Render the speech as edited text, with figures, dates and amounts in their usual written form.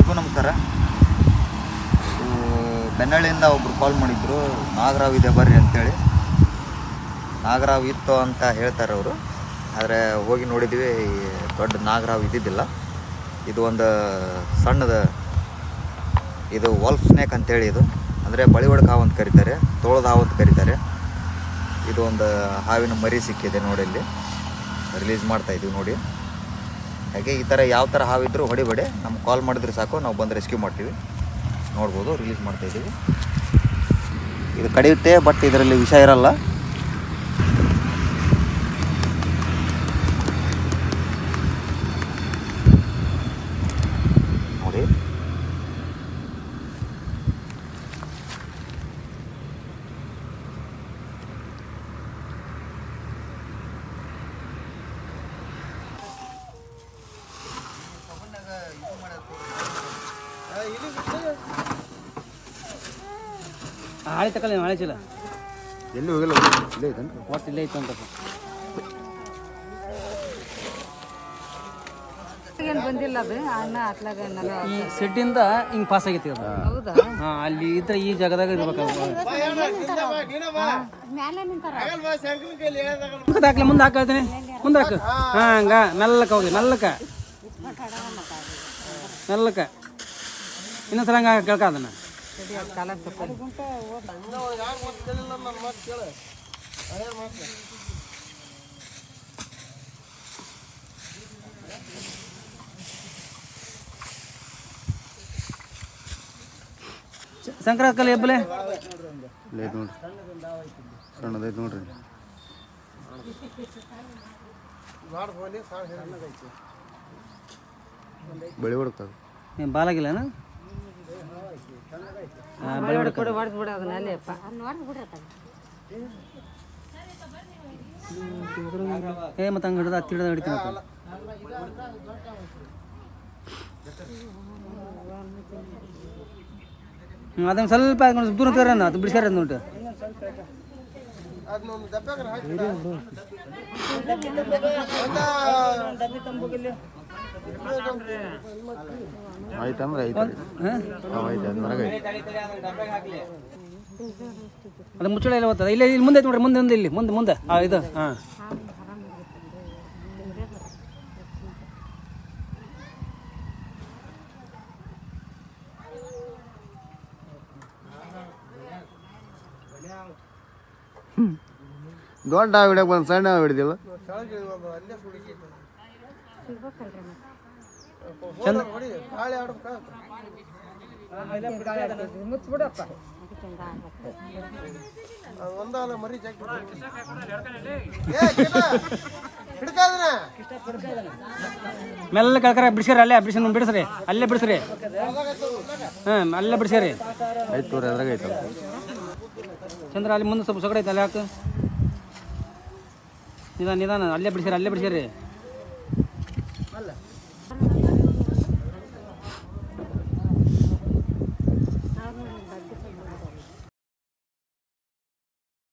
ಎಲ್ರಿಗೂ ನಮಸ್ಕಾರ. ಬೆನ್ನಳ್ಳಿಯಿಂದ ಒಬ್ಬರು ಕಾಲ್ ಮಾಡಿದ್ರು, ನಾಗರಾವ್ ಇದೆ ಬರ್ರಿ ಅಂತೇಳಿ. ನಾಗರಾವ್ ಇತ್ತು ಅಂತ ಹೇಳ್ತಾರೆ ಅವರು, ಆದರೆ ಹೋಗಿ ನೋಡಿದ್ವಿ, ದೊಡ್ಡ ನಾಗರಾವ್ ಇದ್ದಿದ್ದಿಲ್ಲ. ಇದು ಒಂದು ಸಣ್ಣದ, ಇದು ವಾಲ್ಫ್ ಸ್ನೇಕ್ ಅಂತೇಳಿ, ಇದು ಅಂದರೆ ಬಳಿವಡ್ಕ ಹಾವು ಅಂತ ಕರೀತಾರೆ, ತೋಳದ ಹಾವು ಅಂತ ಕರೀತಾರೆ. ಇದು ಒಂದು ಹಾವಿನ ಮರಿ ಸಿಕ್ಕಿದೆ ನೋಡಿ, ಇಲ್ಲಿ ರಿಲೀಸ್ ಮಾಡ್ತಾಯಿದ್ದೀವಿ ನೋಡಿ. ಹಾಗೆ ಈ ಥರ ಯಾವ ಥರ ಹಾವಿದ್ರೂ ಹೊಡಿಬೇಡಿ, ನಮ್ಗೆ ಕಾಲ್ ಮಾಡಿದ್ರೆ ಸಾಕು, ನಾವು ಬಂದು ರೆಸ್ಕ್ಯೂ ಮಾಡ್ತೀವಿ. ನೋಡ್ಬೋದು, ರಿಲೀಸ್ ಮಾಡ್ತಾಯಿದ್ದೀವಿ. ಇದು ಕಡಿಯುತ್ತೆ, ಬಟ್ ಇದರಲ್ಲಿ ವಿಷ ಇರಲ್ಲ. ನೋಡಿ, ಹಾಳೆ ತಗೊಳ್ಳಿ, ಹಾಳೆ ಚೀಲ ಎಲ್ಲಿ ಹೋಗಿಲ್ಲ, ಇಲ್ಲೇ ಐತೇನು? ಒಟ್ಟು ಇಲ್ಲೇ ಇತ್ತು ಅಂತ ಬಂದಿಲ್ಲ. ಅದು ಅನ್ನ ಹತ್ಲಾಗ ಈ ಸೆಡ್ಡಿಂದ ಹಿಂಗೆ ಪಾಸ್ ಆಗೈತಿ ಅದು. ಹೌದಾ? ಹಾಂ, ಅಲ್ಲಿ ಇದ್ರೆ ಈ ಜಾಗದಾಗ ಇರ್ಬೇಕು. ಹಾಕ್ಲಿ, ಮುಂದೆ ಹಾಕ್ತೀನಿ, ಮುಂದೆ ಹಾಕು. ಹಾಂ, ಹಂಗ ಮೆಲ್ಲಕ್ಕೆ ಹೋಗಿ, ಮೆಲ್ಲಕ್ಕೆ ಮೆಲ್ಲಕ್ಕೆ. ಇನ್ನೊಂದ್ಸಲ ಹಂಗೆ ಕೇಳ್ಕ ಅದನ್ನು. ಸಂಕ್ರಾಂತಿ ಕಲೆ ಹೆಬ್ಬಲೆ ನೋಡ್ರಿ, ಸಣ್ಣದೈತೆ ನೋಡ್ರಿ. ಬಳಿ ಹೊಡ್ಕ ಬಾಲಾಗಿಲ್ಲನ? ಏ ಮತ್ತೆ ಹಂಗೆ ಹಿಡ್ದು ಹತ್ತಿ ಹಿಡ್ದು ಹಿಡಿತೀನಿ. ಅದನ್ನು ಸ್ವಲ್ಪ ದೂರ ತರೋಣ, ಅದು ಬಿಡಿಸ್ಯಾರ ನೋಡ್ರಿ. ಆಯ್ತಂದ್ರೆ ಅದು ಮುಚ್ಚಳ ಎಲ್ಲ ಹೋಗ್ತದೆ. ಇಲ್ಲಿ ಇಲ್ಲಿ ಮುಂದೆ ನೋಡ್ರಿ, ಮುಂದೆ ಇಲ್ಲಿ ಮುಂದೆ ಮುಂದೆ ಇದು. ಹಾಂ, ದೊಡ್ಡ ಹಾವು ಹಿಡಿಯಕ್ಕೆ ಬಂದು ಸಣ್ಣ ಹಾವು ಹಿಡಿದಿಲ್ಲ. ಚಂದ ಮೆಲ್ಲ ಕಳ್ಕರ ಬಿಡಿಸ್ಯಾರ. ಅಲ್ಲೇ ಬಿಡಿಸ್ರಿ, ಅಲ್ಲೇ ಬಿಡಿಸ್ರಿ. ಹಾಂ, ಅಲ್ಲೇ ಬಿಡಿಸ್ಯಾರಿ. ಆಯ್ತು ತೋರಿ, ಅದ್ರಾಗ ಐತಲ್ಲ ಚಂದ್ರ. ಅಲ್ಲಿ ಮುಂದೆ ಸ್ವಲ್ಪ ಸೊಗಡೆ ಐತೆ, ಅಲ್ಲಿ ಹಾಕು. ನಿಧಾನ ನಿಧಾನ, ಅಲ್ಲೇ ಬಿಡಿಸ್ಯಾರ, ಅಲ್ಲೇ ಬಿಡಿಸ್ಯಾರಿ.